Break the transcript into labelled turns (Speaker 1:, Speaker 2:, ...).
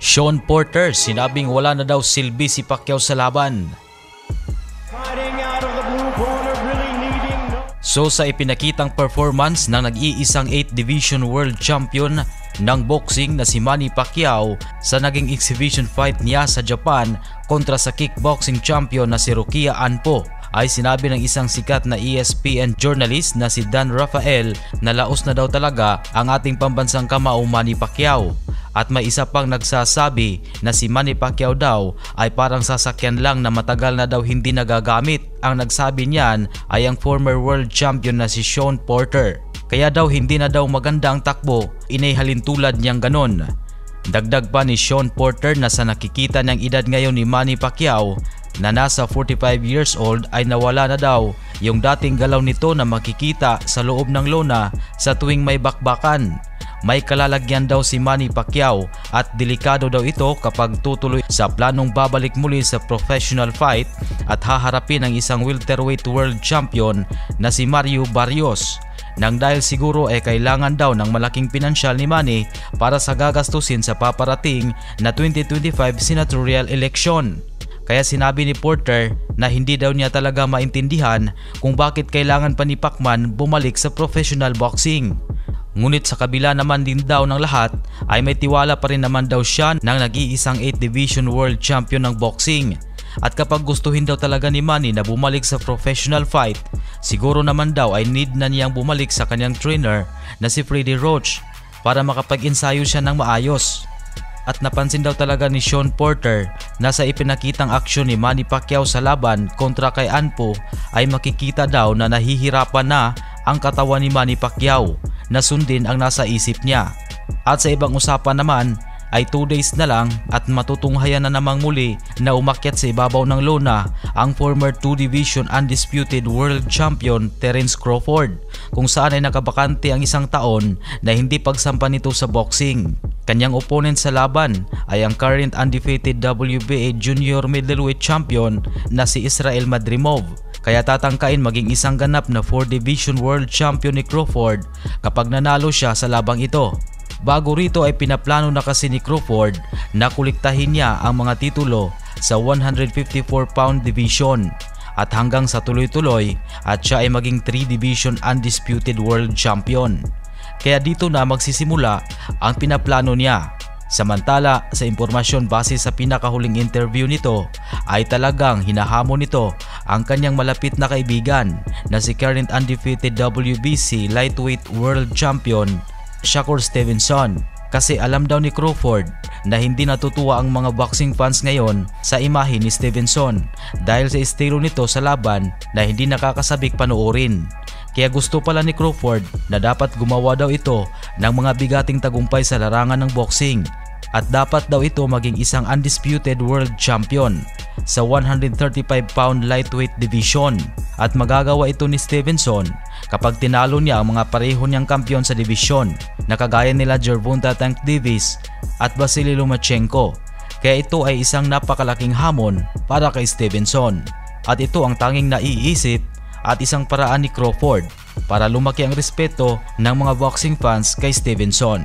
Speaker 1: Sean Porter sinabing wala na daw silbi si Pacquiao sa laban. So sa ipinakitang performance ng nag-iisang 8th Division World Champion ng boxing na si Manny Pacquiao sa naging exhibition fight niya sa Japan kontra sa kickboxing champion na si Rukia Anpo, ay sinabi ng isang sikat na ESPN journalist na si Dan Rafael na laos na daw talaga ang ating pambansang kamao Manny Pacquiao. At may isa pang nagsasabi na si Manny Pacquiao daw ay parang sasakyan lang na matagal na daw hindi nagagamit. Ang nagsabi niyan ay ang former world champion na si Sean Porter. Kaya daw hindi na daw maganda ang takbo, inayhalintulad niyang ganon. Dagdag pa ni Sean Porter na sa nakikita niyang edad ngayon ni Manny Pacquiao na nasa 45 years old ay nawala na daw yung dating galaw nito na makikita sa loob ng lona sa tuwing may bakbakan. May kalalagyan daw si Manny Pacquiao at delikado daw ito kapag tutuloy sa planong babalik muli sa professional fight at haharapin ang isang welterweight world champion na si Mario Barrios. Nang dahil siguro ay kailangan daw ng malaking pinansyal ni Manny para sa gagastusin sa paparating na 2025 senatorial election. Kaya sinabi ni Porter na hindi daw niya talaga maintindihan kung bakit kailangan pa ni Pacman bumalik sa professional boxing. Ngunit sa kabila naman din daw ng lahat ay may tiwala pa rin naman daw siya ng nag-iisang 8th Division World Champion ng boxing. At kapag gustuhin daw talaga ni Manny na bumalik sa professional fight, siguro naman daw ay need na niyang bumalik sa kanyang trainer na si Freddie Roach para makapag-ensayo siya ng maayos. At napansin daw talaga ni Sean Porter na sa ipinakitang aksyon ni Manny Pacquiao sa laban kontra kay Anpo ay makikita daw na nahihirapan na ang katawan ni Manny Pacquiao na sundin ang nasa isip niya. At sa ibang usapan naman ay 2 days na lang at matutunghayan na namang muli na umakyat sa ibabaw ng lona ang former 2 Division undisputed world champion Terence Crawford, kung saan ay nakabakante ang isang taon na hindi pagsampa nito sa boxing. Kanyang opponent sa laban ay ang current undefeated WBA junior middleweight champion na si Israel Madrimov. Kaya tatangkain maging isang ganap na 4 Division World Champion ni Crawford kapag nanalo siya sa labang ito. Bago rito ay pinaplano na kasi ni Crawford na kuliktahin niya ang mga titulo sa 154-pound division at hanggang sa tuloy-tuloy at siya ay maging 3 Division Undisputed World Champion. Kaya dito na magsisimula ang pinaplano niya. Samantala, sa impormasyon base sa pinakahuling interview nito ay talagang hinahamon nito ang kanyang malapit na kaibigan na si current undefeated WBC lightweight world champion Shakur Stevenson. Kasi alam daw ni Crawford na hindi natutuwa ang mga boxing fans ngayon sa imahe ni Stevenson dahil sa estilo nito sa laban na hindi nakakasabik panoorin. Kaya gusto pala ni Crawford na dapat gumawa daw ito ng mga bigating tagumpay sa larangan ng boxing at dapat daw ito maging isang undisputed world champion sa 135-pound lightweight division at magagawa ito ni Stevenson kapag tinalo niya ang mga pareho niyang kampiyon sa division na kagaya nila Gervonta Tank Davis at Vasily Lomachenko. Kaya ito ay isang napakalaking hamon para kay Stevenson at ito ang tanging naiisip at isang paraan ni Crawford para lumaki ang respeto ng mga boxing fans kay Stevenson.